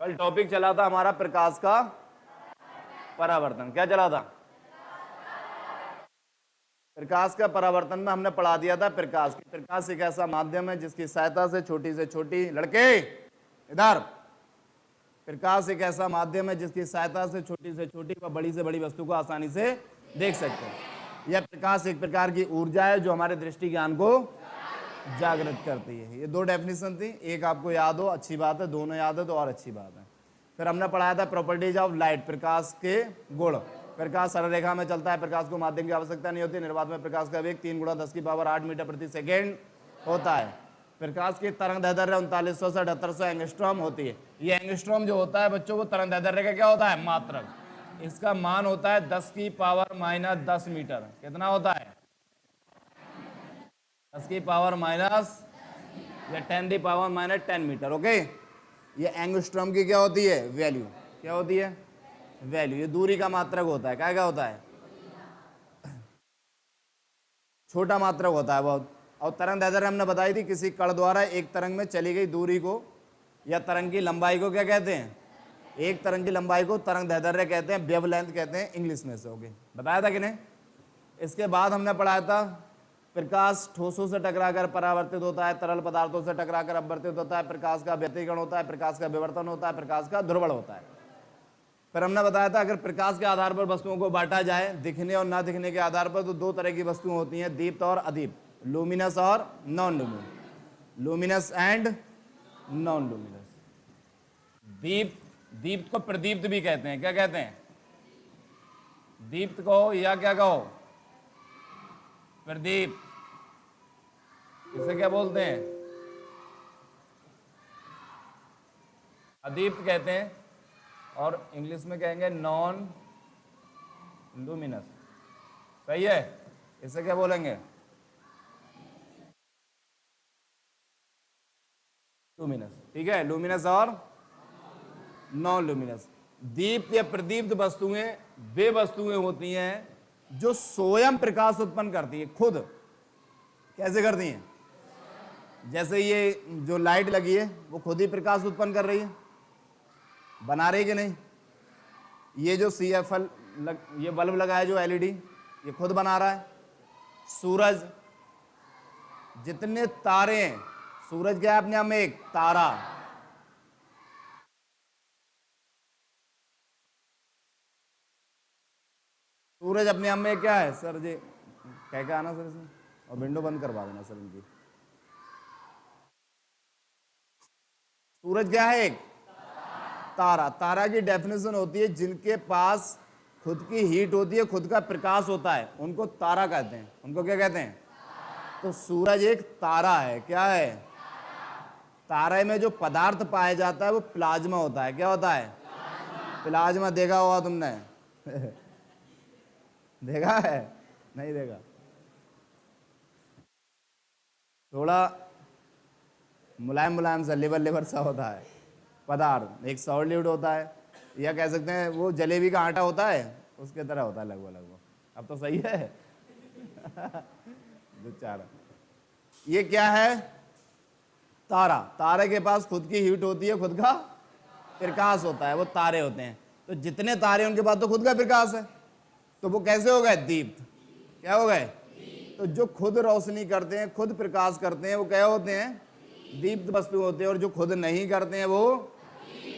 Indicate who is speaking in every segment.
Speaker 1: कल टॉपिक चला था हमारा प्रकाश का परावर्तन। क्या चला था? प्रकाश का परावर्तन में हमने पढ़ा दिया था प्रकाश एक ऐसा माध्यम है जिसकी सहायता से छोटी लड़के इधर, प्रकाश एक ऐसा माध्यम है जिसकी सहायता से छोटी व बड़ी से बड़ी वस्तु को आसानी से देख सकते हैं। यह प्रकाश एक प्रकार की ऊर्जा है जो हमारे दृष्टि ज्ञान को जागृत करती है। ये दो डेफिनेशन थी, एक आपको याद हो अच्छी बात है, दोनों याद है तो और अच्छी बात है। फिर हमने पढ़ाया था प्रॉपर्टीज ऑफ लाइट, प्रकाश के गुण। प्रकाश सरल रेखा में चलता है, प्रकाश को माध्यम की आवश्यकता नहीं होती। निर्वात में प्रकाश का वेग 3 × 10⁸ मीटर प्रति सेकेंड होता है। प्रकाश की तरंग दैर्ध्य 3900 से 7800 एंगस्ट्रॉम होती है। ये एंगस्ट्रॉम जो होता है बच्चों, वो तरंग दैर्ध्य का क्या होता है? मात्रक। इसका मान होता है 10⁻10 मीटर। कितना होता है? 10⁻- या 10⁻10 मीटर। ओके, ये एंगस्ट्रॉम की क्या होती है? वैल्यू। क्या होती है? वैल्यू। ये दूरी का मात्रक होता है। क्या होता है? छोटा मात्रक होता है बहुत। और तरंग दैर्ध्य हमने बताई थी, किसी कण द्वारा एक तरंग में चली गई दूरी को या तरंग की लंबाई को क्या कहते हैं? एक तरंग की लंबाई को तरंग दैर्ध्य कहते हैं, वेवलेंथ कहते हैं इंग्लिश में से। ओके, बताया था कि नहीं? इसके बाद हमने पढ़ाया था प्रकाश ठोसों से टकराकर परावर्तित होता है, तरल पदार्थों से टकराकर अपवर्तित होता है, प्रकाश का व्यतिकरण होता है, प्रकाश का विवर्तन होता है, प्रकाश का ध्रुवण होता है। फिर हमने बताया था अगर प्रकाश के आधार पर वस्तुओं को बांटा जाए दिखने और ना दिखने के आधार पर, तो दो तरह की वस्तुएं होती हैं, दीप्त और अदीप्त, लुमिनस और non luminous, luminous and non luminous. दीप्त को प्रदीप्त भी कहते हैं। क्या कहते हैं? दीप्त कहो या क्या कहो? प्रदीप्त। इसे क्या बोलते हैं? अदीप्त कहते हैं, और इंग्लिश में कहेंगे नॉन लुमिनस। सही है? इसे क्या बोलेंगे? लुमिनस। ठीक है, लुमिनस और नॉन लुमिनस। दीप्त या प्रदीप्त वस्तुएं वे वस्तुएं होती हैं जो स्वयं प्रकाश उत्पन्न करती है खुद। कैसे करती हैं? जैसे ये जो लाइट लगी है वो खुद ही प्रकाश उत्पन्न कर रही है, बना रही कि नहीं? ये जो CFL ये बल्ब लगा है जो LED, ये खुद बना रहा है। सूरज, जितने तारे हैं, सूरज क्या है अपने आप में? एक तारा। सूरज अपने आप में क्या है सर जी? कह के आना सर इसमें, और विंडो बंद करवा देना सर इनकी। सूरज क्या है? एक तारा। तारा की डेफिनेशन होती है जिनके पास खुद की हीट होती है, खुद का प्रकाश होता है, उनको तारा कहते हैं। उनको क्या कहते हैं? तो सूरज एक तारा है। क्या है? तारे में जो पदार्थ पाया जाता है वो प्लाज्मा होता है। क्या होता है? प्लाज्मा। देखा होगा तुमने देखा है? नहीं देखा? थोड़ा मुलायम मुलायम सा, लिवर लिवर सा होता है पदार्थ, एक सॉलिड होता है, या कह सकते हैं वो जलेबी का आटा होता है, उसके तरह होता है लगभग लगभग। अब तो सही है बेचारा। ये क्या है? तारा। तारे के पास खुद की हीट होती है, खुद का प्रकाश होता है, वो तारे होते हैं। तो जितने तारे उनके पास तो खुद का प्रकाश है, तो वो कैसे हो गए? दीप्त। क्या हो गए? तो जो खुद रोशनी करते हैं, खुद प्रकाश करते हैं, वो क्या होते हैं? दीप्त वस्तु होते हैं। और जो खुद नहीं करते हैं वो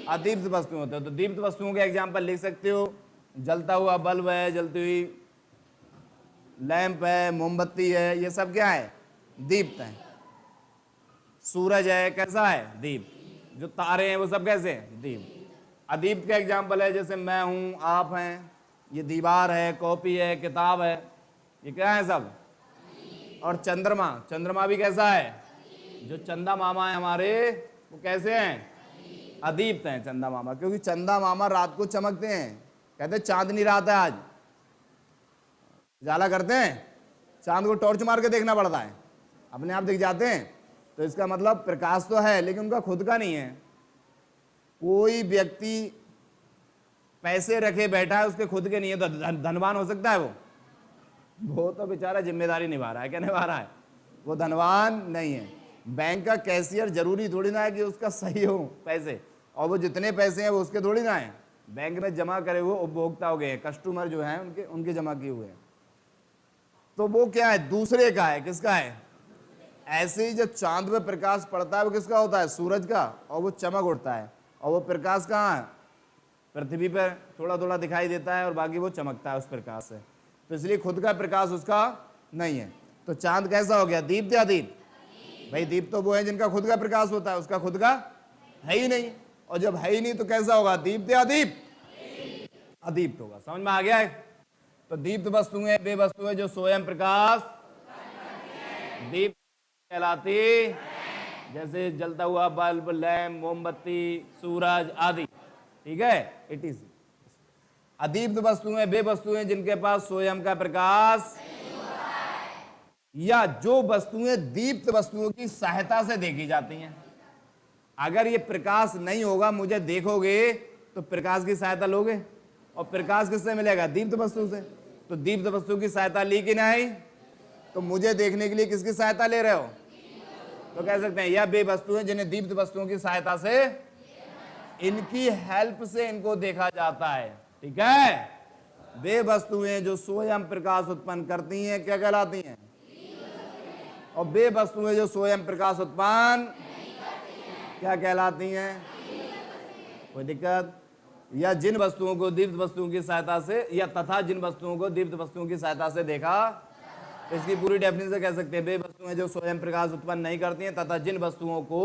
Speaker 1: अदीप्त वस्तु होते हैं। तो दीप्त वस्तुओं के एग्जाम्पल लिख सकते हो, जलता हुआ बल्ब है, जलती हुई लैंप है, मोमबत्ती है, ये सब क्या है? दीप्त है। सूरज है, कैसा है? दीप्त। जो तारे हैं वो सब कैसे? दीप्त। अदीप्त का एग्जाम्पल है जैसे मैं हूं, आप हैं, ये दीवार है, कॉपी है, किताब है, ये क्या है सब? और चंद्रमा, चंद्रमा भी कैसा है? जो चंदा मामा है हमारे, वो कैसे हैं? अदीप्त हैं चंदा मामा, क्योंकि चंदा मामा रात को चमकते हैं। कहते हैं चांदनी रात है आज, उजाला करते हैं, चांद को टॉर्च मार के देखना पड़ता है, अपने आप दिख जाते हैं। तो इसका मतलब प्रकाश तो है लेकिन उनका खुद का नहीं है। कोई व्यक्ति पैसे रखे बैठा है, उसके खुद के नहीं है, तो धनवान हो सकता है वो तो बेचारा जिम्मेदारी निभा रहा है। क्या निभा रहा है? वो धनवान नहीं है। बैंक का कैशियर जरूरी थोड़ी ना है कि उसका सही हो पैसे, और वो जितने पैसे हैं वो उसके थोड़ी ना है, बैंक में जमा करे हुए उपभोक्ता हो गए, कस्टमर जो हैं उनके उनके जमा किए हुए हैं। तो वो क्या है, दूसरे का है। किसका है? ऐसे ही जब चांद पे प्रकाश पड़ता है वो किसका होता है? सूरज का, और वो चमक उठता है, और वो प्रकाश कहाँ है? पृथ्वी पर थोड़ा थोड़ा दिखाई देता है और बाकी वो चमकता है उस प्रकाश से। तो इसलिए खुद का प्रकाश उसका नहीं है। तो चांद कैसा हो गया? दीप्त या दीप? भाई दीप तो वो है जिनका खुद का प्रकाश होता है, उसका खुद का है ही नहीं। और जब है ही नहीं तो कैसा होगा? दीप्त या दीप? अदीप्त होगा। समझ में आ गया है? तो दीप्त वस्तुएं वे वस्तुएं जो स्वयं प्रकाश दीप कहलाती, जैसे जलता हुआ बल्ब, लैंप, मोमबत्ती, सूरज आदि। ठीक है, इट इज। अदीप्त वस्तुएं वे वस्तुएं जिनके पास स्वयं का प्रकाश, या जो वस्तुएं दीप्त वस्तुओं की सहायता से देखी जाती हैं। अगर ये प्रकाश नहीं होगा, मुझे देखोगे तो प्रकाश की सहायता लोगे, और प्रकाश किससे मिलेगा? दीप्त वस्तु से। तो दीप्त वस्तु की सहायता ली कि नहीं? तो मुझे देखने के लिए किसकी सहायता ले रहे हो? तो कह सकते हैं यह वे वस्तुएं जिन्हें दीप्त वस्तुओं की सहायता से, इनकी हेल्प से इनको देखा जाता है। ठीक है, वे वस्तुएं जो स्वयं प्रकाश उत्पन्न करती हैं क्या कहलाती हैं? और वे वस्तुएं जो स्वयं प्रकाश उत्पन्न क्या कहलाती हैं? कोई दिक्कत? या जिन वस्तुओं को दीप्त वस्तुओं की सहायता से, या तथा जिन वस्तुओं को दीप्त वस्तुओं की सहायता से देखा, इसकी पूरी डेफिनेशन कह सकते हैं वे वस्तुएं जो स्वयं प्रकाश उत्पन्न नहीं करती हैं तथा जिन वस्तुओं को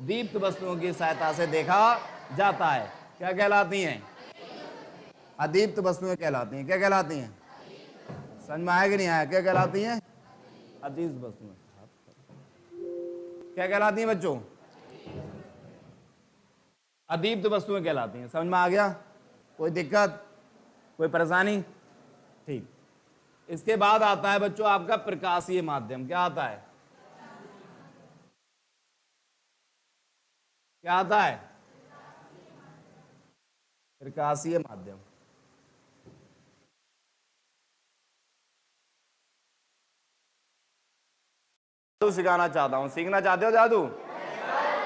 Speaker 1: दीप्त वस्तुओं की सहायता से देखा जाता है क्या कहलाती हैं? अदीप्त वस्तुएं कहलाती हैं। क्या कहलाती हैं? समझ में आया कि नहीं आया? क्या कहलाती हैं? अदीप्त वस्तुएं। क्या कहलाती हैं बच्चों? अदीप्त वस्तुएं कहलाती हैं। समझ में आ गया? कोई दिक्कत, कोई परेशानी? ठीक। इसके बाद आता है बच्चों आपका प्रकाशीय माध्यम। क्या आता है? क्या आता है? प्रकाशीय माध्यम। जादू सिखाना चाहता हूं। सीखना चाहते हो जादू?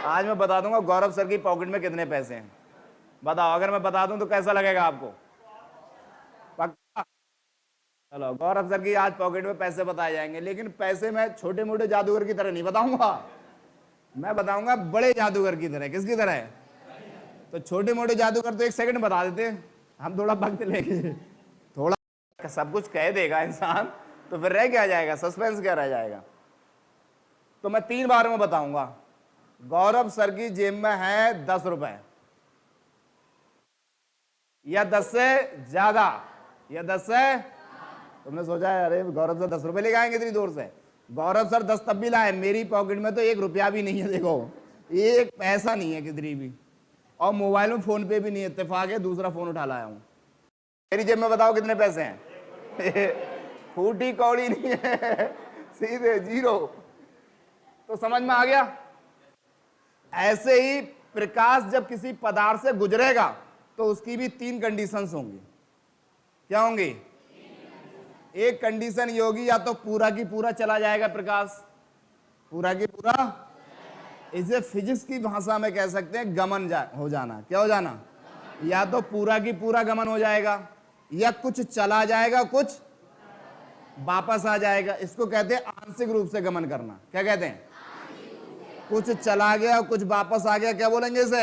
Speaker 1: आज मैं बता दूंगा गौरव सर की पॉकेट में कितने पैसे हैं। बताओ, अगर मैं बता दूं तो कैसा लगेगा आपको? पक्का? चलो, गौरव सर की आज पॉकेट में पैसे बताए जाएंगे, लेकिन पैसे मैं छोटे मोटे जादूगर की तरह नहीं बताऊंगा, मैं बताऊंगा बड़े जादूगर की तरह। किसकी तरह? तो छोटे मोटे जादूगर तो 1 सेकंड बता देते हैं, हम थोड़ा वक्त लेके थोड़ा सब कुछ कह देगा इंसान तो फिर रह क्या जाएगा? सस्पेंस क्या रह जाएगा? तो मैं 3 बार में बताऊंगा। गौरव सर की जेब में है 10 रुपए, या 10 से ज्यादा, या 10 से, तुमने सोचा है अरे गौरव सर 10 रुपए लेके आएंगे इतनी दूर से? गौरव सर 10 तब भी लाए, मेरी पॉकेट में तो 1 रुपया भी नहीं है। देखो, 1 पैसा नहीं है कितनी भी, और मोबाइल में फोन पे भी नहीं है। इत्तेफाक है, दूसरा फोन उठा लाया हूं। मेरी जेब में बताओ कितने पैसे हैं? फूटी कौड़ी नहीं है, सीधे 0। तो समझ में आ गया? ऐसे ही प्रकाश जब किसी पदार्थ से गुजरेगा तो उसकी भी 3 कंडीशंस होंगी। क्या होंगी? एक कंडीशन ये होगी, या तो पूरा की पूरा चला जाएगा प्रकाश, पूरा की पूरा, इसे फिजिक्स की भाषा में कह सकते हैं गमन हो जाना। क्या हो जाना? या तो पूरा की पूरा गमन हो जाएगा, या कुछ चला जाएगा कुछ वापस आ जाएगा। इसको कहते हैं आंशिक रूप से गमन करना। क्या कहते हैं? कुछ चला गया कुछ वापस आ गया, क्या बोलेंगे इसे?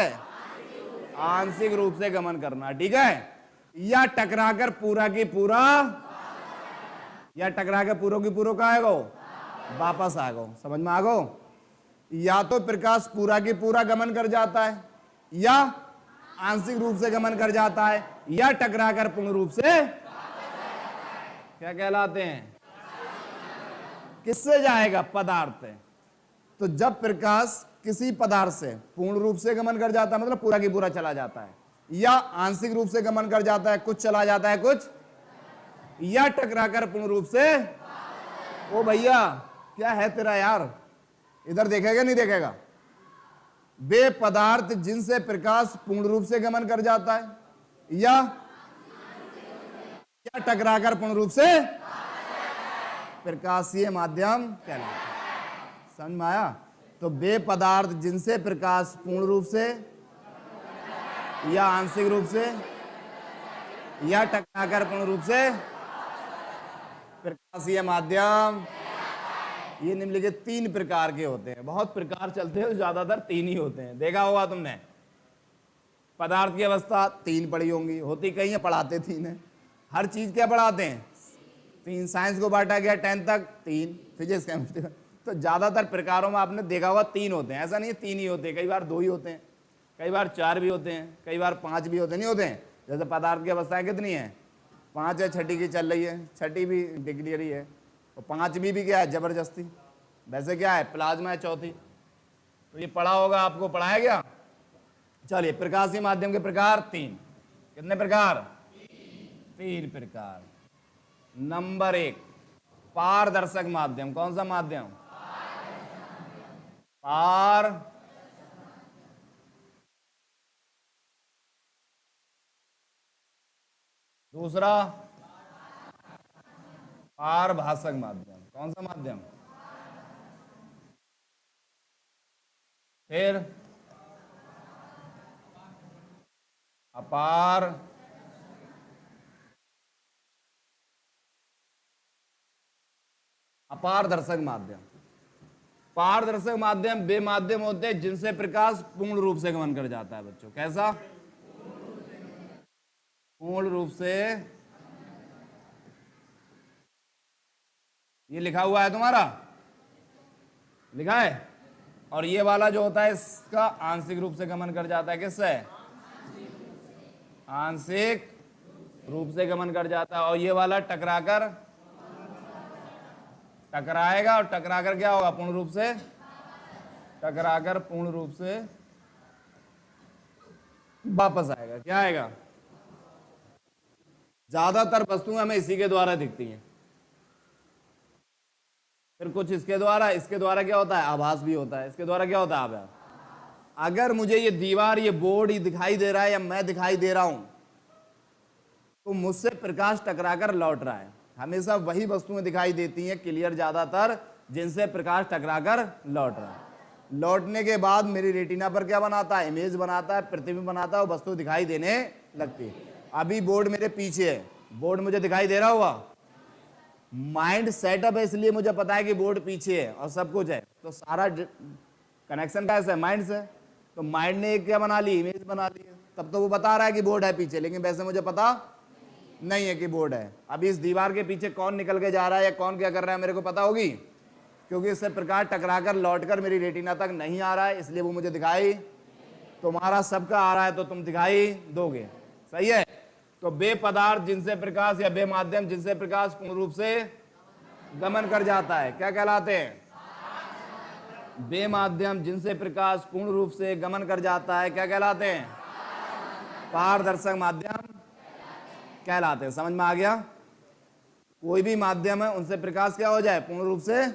Speaker 1: आंशिक रूप से गमन करना। ठीक है? या टकराकर पूरा की पूरा, या टकराकर पूरा की पूरा का आएगा वापस आएगा। समझ में आ गो? या तो प्रकाश पूरा की पूरा गमन कर जाता है, या आंशिक रूप से गमन कर जाता है, या टकराकर पूर्ण रूप से क्या कहलाते हैं? किससे जाएगा? पदार्थ से। तो जब प्रकाश किसी पदार्थ से पूर्ण रूप से गमन कर जाता है, मतलब पूरा की पूरा चला जाता है, या आंशिक रूप से गमन कर जाता है, कुछ चला जाता है कुछ, या टकराकर पूर्ण रूप से, ओ भैया क्या है तेरा यार, इधर देखेगा नहीं देखेगा? वे पदार्थ जिनसे प्रकाश पूर्ण रूप से गमन कर जाता है, या टकराकर पूर्ण रूप से प्रकाशीय माध्यम कहलाता है। समझ में आया? तो वे पदार्थ जिनसे प्रकाश पूर्ण रूप से या आंशिक रूप से या टकराकर पूर्ण रूप से प्रकाशीय माध्यम। ये निम्नलिखित 3 प्रकार के होते हैं। बहुत प्रकार चलते हैं, ज्यादातर 3 ही होते हैं। देखा होगा तुमने, पदार्थ की अवस्था 3 पढ़ी होंगी, होती कहीं है, पढ़ाते 3 है। हर चीज क्या पढ़ाते हैं? 3। साइंस को बांटा गया 10 तक 3, फिजिक्स केमिस्ट्री। तो ज्यादातर प्रकारों में आपने देखा होगा 3 होते हैं। ऐसा नहीं है 3 ही होते हैं, कई बार 2 ही होते हैं, कई बार 4 भी होते हैं, कई बार 5 भी होते नहीं होते हैं। जैसे पदार्थ की अवस्थाएं कितनी है? 5 है, छठी की चल रही है, छठी भी डिक्लेयर ही है, और 5वीं भी क्या है? जबरदस्ती। वैसे क्या है? प्लाज्मा है, चौथी। तो ये पढ़ा होगा, आपको पढ़ाया गया। चलिए, प्रकाशीय माध्यम के प्रकार 3। कितने प्रकार? 3 प्रकार। नंबर 1, पारदर्शक माध्यम। कौन सा माध्यम? पार। दूसरा, पारभाषक माध्यम। कौन सा माध्यम? फिर अपार। अपारदर्शक माध्यम। पारदर्शक माध्यम वे माध्यम होते हैं जिनसे प्रकाश पूर्ण रूप से गमन कर जाता है। बच्चों, कैसा? पूर्ण रूप से। ये लिखा हुआ है तुम्हारा, लिखा है। और ये वाला जो होता है इसका आंशिक रूप से गमन कर जाता है। किससे? आंशिक रूप से गमन कर जाता है। और ये वाला टकराकर, टकराएगा और टकराकर क्या होगा? पूर्ण रूप से। टकराकर पूर्ण रूप से वापस आएगा। क्या आएगा? ज्यादातर वस्तुएं हमें इसी के द्वारा दिखती हैं, फिर कुछ इसके द्वारा। इसके द्वारा क्या होता है? आभास भी होता है। इसके द्वारा क्या होता है? आभास। अगर मुझे ये दीवार, ये बोर्ड ही दिखाई दे रहा है, या मैं दिखाई दे रहा हूं, तो मुझसे प्रकाश टकराकर लौट रहा है। हमेशा वही वस्तुएं दिखाई देती हैं क्लियर ज्यादातर, जिनसे प्रकाश टकराकर लौट रहा है। लौटने के बाद मेरी रेटिना पर क्या बनाता है? इमेज बनाता है, प्रतिबिंब बनाता है, वो वस्तु दिखाई देने लगती है। अभी बोर्ड मेरे पीछे है, बोर्ड मुझे दिखाई दे रहा होगा। माइंड सेटअप है, इसलिए मुझे पता है कि बोर्ड पीछे है और सब कुछ है। तो सारा कनेक्शन कैसे है? माइंड से। तो माइंड ने एक क्या बना ली? इमेज बना ली है। तब तो वो बता रहा है कि बोर्ड है पीछे, लेकिन वैसे मुझे पता नहीं है कि बोर्ड है। अभी इस दीवार के पीछे कौन निकल के जा रहा है या कौन क्या कर रहा है मेरे को पता होगी, क्योंकि इससे प्रकाश टकराकर लौटकर मेरी रेटिना तक नहीं आ रहा है, इसलिए वो मुझे दिखाई। तुम्हारा सबका आ रहा है तो तुम दिखाई दोगे। सही है। तो वे पदार्थ जिनसे प्रकाश या वे माध्यम जिनसे प्रकाश पूर्ण रूप से गमन कर जाता है क्या कहलाते हैं? वे माध्यम जिनसे प्रकाश पूर्ण रूप से गमन कर जाता है क्या कहलाते हैं? पारदर्शक माध्यम कहलाते हैं। समझ में आ गया? कोई भी माध्यम है उनसे प्रकाश क्या हो जाए? पूर्ण रूप से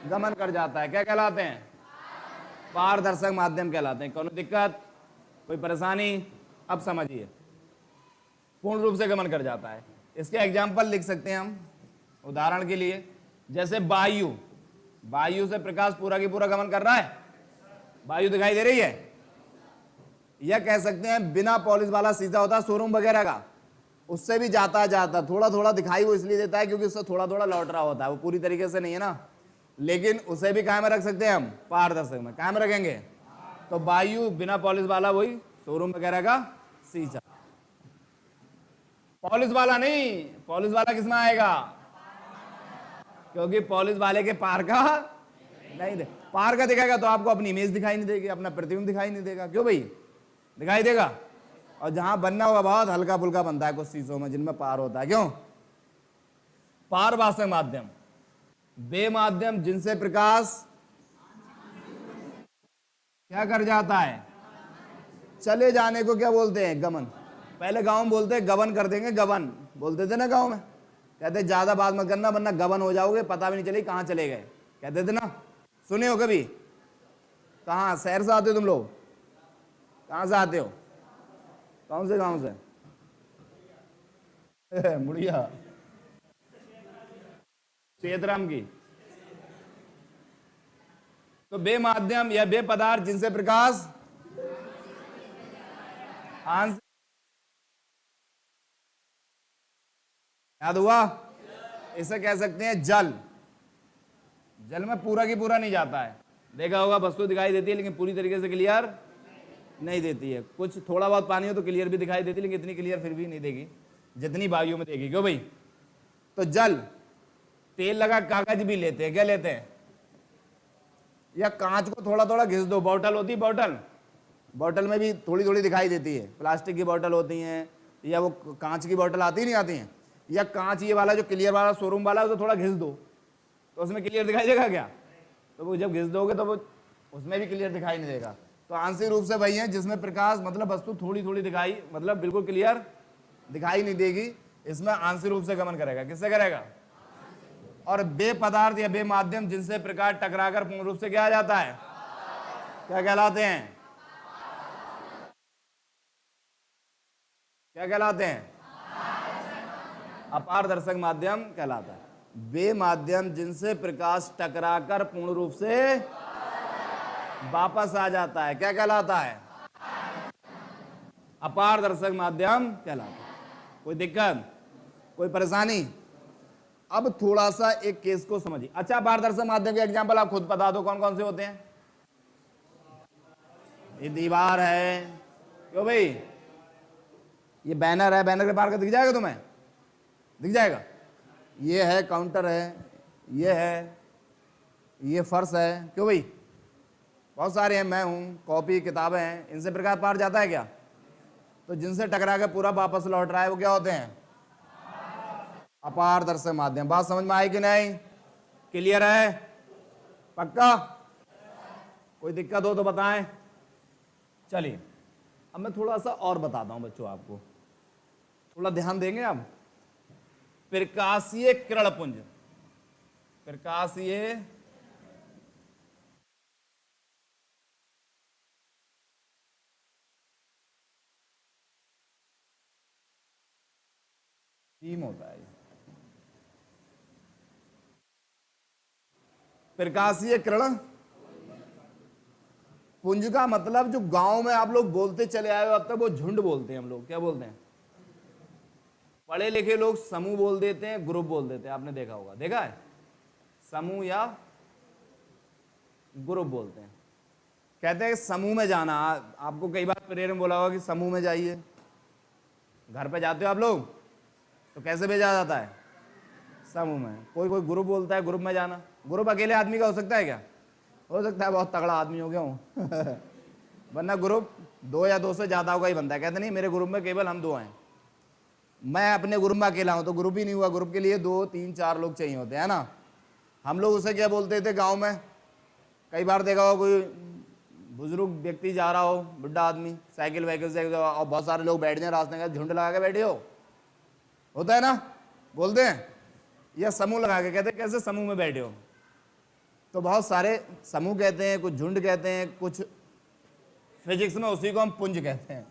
Speaker 1: गमन कर जाता है, क्या कहलाते हैं? पारदर्शक माध्यम कहलाते हैं। कोई दिक्कत, कोई परेशानी? अब समझिए, पूर्ण रूप से गमन कर जाता है। इसके एग्जाम्पल लिख सकते हैं हम उदाहरण के लिए। जैसे वायु, वायु से प्रकाश पूरा की पूरा गमन कर रहा है। वायु दिखाई दे रही है। यह कह सकते हैं बिना पॉलिश वाला शीशा होता है शोरूम वगैरह का, उससे भी जाता थोड़ा थोड़ा दिखाई वो इसलिए देता है क्योंकि उससे थोड़ा थोड़ा लौट रहा होता है, वो पूरी तरीके से नहीं है ना। लेकिन उसे भी कायम रख सकते हैं हम, पारदर्शक में कायम रखेंगे। तो वायु बिना पॉलिश वाला वही शोरूम वगैरह का शीशा। पॉलिश वाला नहीं, पॉलिश वाला किसमें आएगा? क्योंकि पॉलिश वाले के पार का नहीं दे, पार का दिखाएगा तो आपको अपनी इमेज दिखाई नहीं देगी, अपना प्रतिबिंब दिखाई नहीं देगा। क्यों भाई? दिखाई देगा। और जहां बनना होगा बहुत हल्का फुल्का बनता है कुछ शीशों में जिनमें पार होता है। क्यों? पारभाषक माध्यम वे माध्यम जिनसे प्रकाश क्या कर जाता है? चले जाने को क्या बोलते हैं? गमन। पहले गांव में बोलते हैं गबन कर देंगे, गबन बोलते थे ना गांव में। कहते ज्यादा बात मत करना वरना गबन हो जाओगे, पता भी नहीं चलेगी कहां चले गए, कहते थे ना। सुने हो कभी? कहां शहर से आते हो तुम लोग? कहां से आते हो? कौन से गांव से? मुड़िया, चेतराम की। तो वे माध्यम या वे पदार्थ जिनसे प्रकाश आंसर याद हुआ? इसे कह सकते हैं जल। जल में पूरा की पूरा नहीं जाता है। देखा होगा वस्तु दिखाई देती है लेकिन पूरी तरीके से क्लियर नहीं देती है। कुछ थोड़ा बहुत पानी हो तो क्लियर भी दिखाई देती है लेकिन इतनी क्लियर फिर भी नहीं देगी जितनी वायु में देगी। क्यों भाई? तो जल, तेल लगा कागज भी लेते हैं, क्या लेते हैं? या कांच को थोड़ा थोड़ा घिस दो, बॉटल होती है बॉटल, बॉटल में भी थोड़ी थोड़ी दिखाई देती है। प्लास्टिक की बॉटल होती हैं या वो कांच की बॉटल आती नहीं आती हैं, या कांच ये वाला जो क्लियर वाला शोरूम वाला है उसे थोड़ा घिस दो तो उसमें क्लियर दिखाई देगा क्या? तो वो जब घिस दोगे तो वो उसमें भी क्लियर दिखाई नहीं देगा। तो आंशिक रूप से वही है जिसमें प्रकाश मतलब वस्तु थोड़ी थोड़ी दिखाई मतलब बिल्कुल क्लियर दिखाई नहीं देगी, इसमें आंशिक रूप से गमन करेगा। किससे करेगा? और बे पदार्थ या बे माध्यम जिनसे प्रकाश टकराकर पूर्ण रूप से क्या आ जाता है, क्या कहलाते हैं? क्या कहलाते हैं? अपारदर्शक माध्यम कहलाता है। वे माध्यम जिनसे प्रकाश टकराकर पूर्ण रूप से वापस आ जाता है क्या कहलाता है? अपारदर्शक माध्यम कहलाता है। कोई दिक्कत, कोई परेशानी? अब थोड़ा सा एक केस को समझिए। अच्छा, अपारदर्शक माध्यम के एग्जांपल आप खुद बता दो कौन कौन से होते हैं? ये दीवार है, क्यों भाई? ये बैनर है, बैनर के पार का दिख जाएगा तुम्हें? दिख जाएगा। ये है काउंटर है, ये है, ये फर्श है, क्यों भाई? बहुत सारे हैं, मैं हूं, कॉपी किताबें हैं, इनसे प्रकाश पार जाता है क्या? तो जिनसे टकरा के पूरा वापस लौट रहा है वो क्या होते हैं? अपारदर्शक माध्यम। बात समझ में आई कि नहीं? क्लियर है? पक्का? कोई दिक्कत हो तो बताएं। चलिए अब मैं थोड़ा सा और बताता हूं बच्चों, आपको थोड़ा ध्यान देंगे आप। प्रकाशीय किरण पुंज, प्रकाशीय बीम होता है। प्रकाशीय किरण पुंज का मतलब जो गांव में आप लोग बोलते चले आए हो अब तक, वो झुंड बोलते हैं हम लोग। क्या बोलते हैं? पढ़े लिखे लोग समूह बोल देते हैं, ग्रुप बोल देते हैं। आपने देखा होगा, देखा है? समूह या ग्रुप बोलते हैं। कहते हैं समूह में जाना। आपको कई बार प्रेरण बोला होगा कि समूह में जाइए। घर पे जाते हो आप लोग तो कैसे भेजा जाता है? समूह में। कोई कोई ग्रुप बोलता है ग्रुप में जाना। ग्रुप अकेले आदमी का हो सकता है क्या? हो सकता है बहुत तगड़ा आदमी हो गया हूँ वरना ग्रुप 2 या 2 से ज्यादा होगा ही बनता है। कहते नहीं मेरे ग्रुप में केवल हम 2 हैं, मैं अपने ग्रुप में अकेला हूं, तो ग्रुप ही नहीं हुआ। ग्रुप के लिए 2, 3, 4 लोग चाहिए होते हैं ना। हम लोग उसे क्या बोलते थे गांव में? कई बार देखा हो कोई बुजुर्ग व्यक्ति जा रहा हो, बुढ़ा आदमी साइकिल वाइकिल से, और बहुत सारे लोग बैठ जाए रास्ते में, झुंड लगा के बैठे हो, होता है ना, बोलते हैं। या समूह लगा के कहते हैं कैसे समूह में बैठे हो। तो बहुत सारे समूह कहते हैं, कुछ झुंड कहते हैं, कुछ फिजिक्स में उसी को हम पुंज कहते हैं।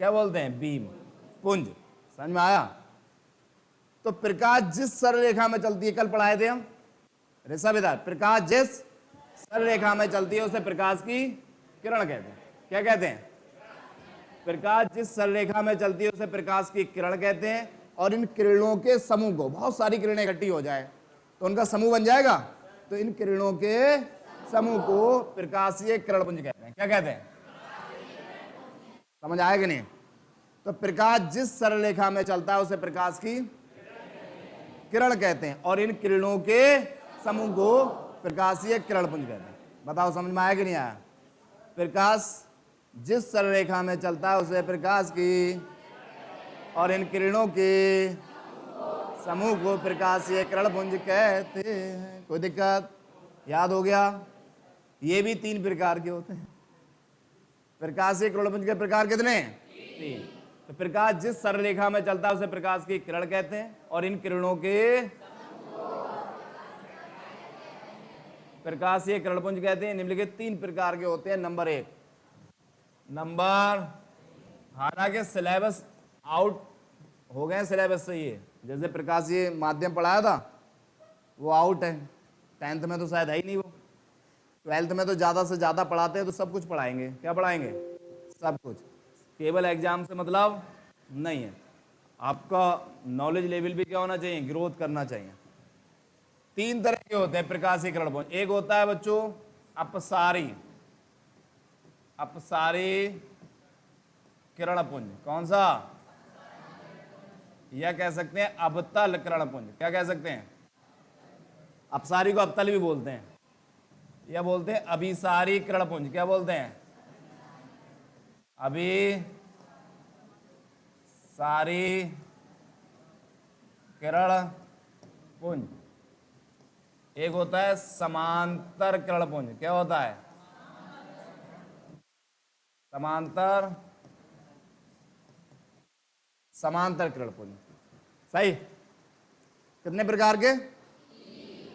Speaker 1: क्या बोलते हैं? बीम, पुंज। समझ में आया? तो प्रकाश जिस सरल रेखा में चलती है, कल पढ़ाए थे हम रेसा विदार, प्रकाश जिस सरल रेखा में चलती है उसे प्रकाश की किरण कहते हैं। क्या कहते हैं? प्रकाश जिस सरल रेखा में चलती है उसे प्रकाश की किरण कहते हैं। और इन किरणों के समूह को, बहुत सारी किरणें इकट्ठी हो जाए तो उनका समूह बन जाएगा, तो इन किरणों के समूह को प्रकाशीय किरण पुंज कहते हैं। क्या कहते हैं? समझ आया कि नहीं? तो प्रकाश जिस सरल रेखा में चलता है उसे प्रकाश की किरण कहते हैं, और इन किरणों के समूह को प्रकाशीय किरण पुंज कहते हैं। बताओ समझ में आया कि नहीं आया? प्रकाश जिस सरल रेखा में चलता है उसे प्रकाश की, और इन किरणों के समूह को प्रकाशीय किरण पुंज कहते हैं। कोई दिक्कत? याद हो गया? ये भी 3 प्रकार के होते हैं। प्रकाशीय किरण पुंज के प्रकार कितने? 3। तो प्रकाश जिस सरल रेखा में चलता है उसे प्रकाश की किरण कहते हैं, और इन किरणों के प्रकाशीय किरण पुंज कहते हैं। निम्नलिखित 3 प्रकार के होते हैं। नंबर 1, हालांकि सिलेबस आउट हो गए सिलेबस से, ये जैसे प्रकाशीय माध्यम पढ़ाया था वो आउट है। 10th में तो शायद है ही नहीं वो। 12th में तो ज्यादा से ज्यादा पढ़ाते हैं, तो सब कुछ पढ़ाएंगे। क्या पढ़ाएंगे? सब कुछ। केवल एग्जाम से मतलब नहीं है, आपका नॉलेज लेवल भी क्या होना चाहिए, ग्रोथ करना चाहिए। 3 तरह के होते हैं प्रकाशीय किरण पुंज। एक होता है बच्चों अपसारी, अपसारी किरण पुंज। कौन सा? या कह सकते हैं अवतल किरण पुंज। क्या कह सकते हैं? अपसारी को अवतल भी बोलते हैं, या बोलते हैं अभिसारी किरण पुंज। क्या बोलते हैं? अभिसारी किरण पुंज। एक होता है समांतर किरण पुंज। क्या होता है? समांतर, समांतर किरण पुंज। सही। कितने प्रकार के?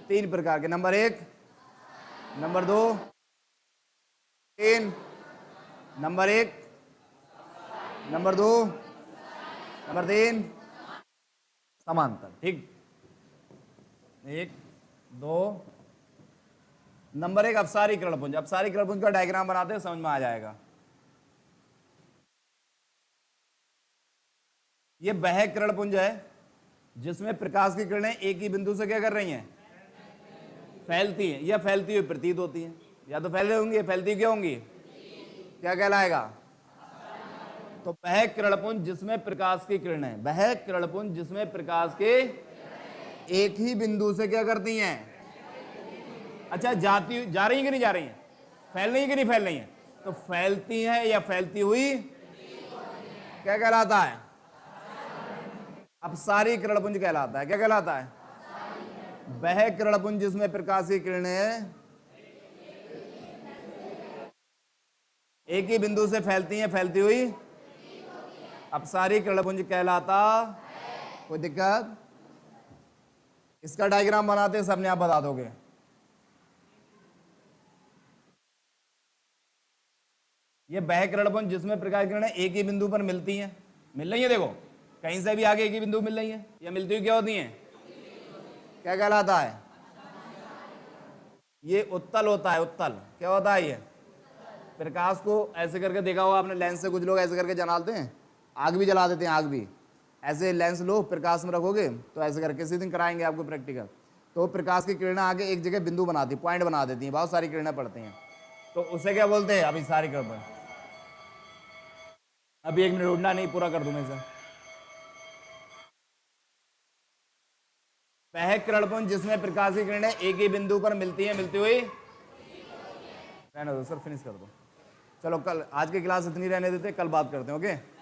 Speaker 1: 3 प्रकार के। Number 1, number 2, 3। Number 1, number 2, number 3 समांतर। ठीक, 1 2। नंबर 1 अपसारी किरण पुंज। अपसारी किरण पुंज का डायग्राम बनाते हैं, समझ में आ जाएगा। ये वह किरण पुंज है जिसमें प्रकाश की किरणें एक ही बिंदु से क्या कर रही हैं? फैलती हैं, या फैलती हुई प्रतीत होती हैं। या तो फैल रही होंगी, फैलती क्या होंगी? क्या कहलाएगा? तो वह किरण पुंज जिसमें प्रकाश की किरणें, वह किरण पुंज जिसमें प्रकाश के एक ही बिंदु से क्या करती हैं? अच्छा, जाती, जा रही हैं कि नहीं जा रही हैं? फैल रही हैं कि नहीं फैल रही हैं? तो फैलती हैं या फैलती हुई क्या कहलाता है? अपसारी किरण पुंज कहलाता है। क्या कहलाता है? वह किरण पुंज जिसमें प्रकाश की किरणें एक ही बिंदु से फैलती हैं, फैलती हुई अपसारी किरण पुंज कहलाता। कोई दिक्कत? इसका डायग्राम बनाते हैं, सबने आप बता दोगे। ये वह किरण पुंज जिसमें प्रकाश की किरणें एक ही बिंदु पर मिलती हैं, मिल रही है। देखो, कहीं से भी आगे एक ही बिंदु मिल रही है, या मिलती हुई क्या होती हैं? क्या कहलाता है? ये उत्तल होता है। उत्तल क्या होता है? ये प्रकाश को ऐसे करके देखा होगा आपने, लेंस से कुछ लोग ऐसे करके जलाते हैं, आग भी जला देते हैं। आग भी ऐसे लेंस लो, प्रकाश में रखोगे तो ऐसे करके, किसी दिन कराएंगे आपको प्रैक्टिकल। तो प्रकाश की किरणें आगे एक जगह बिंदु बनाती, पॉइंट बना देती हैं, बहुत सारी किरणें पड़ती हैं, तो उसे क्या बोलते हैं? अभी सारी किरण। अभी 1 मिनट उड़ना नहीं, पूरा कर दूं मैं इसे। वह किरण पुंज जिसमें प्रकाश की किरणें एक ही बिंदु पर मिलती हैं, मिलती हुई। रहने दो सर, फिनिश कर दो। चलो कल, आज की क्लास इतनी रहने देते, कल बात करते हैं। ओके।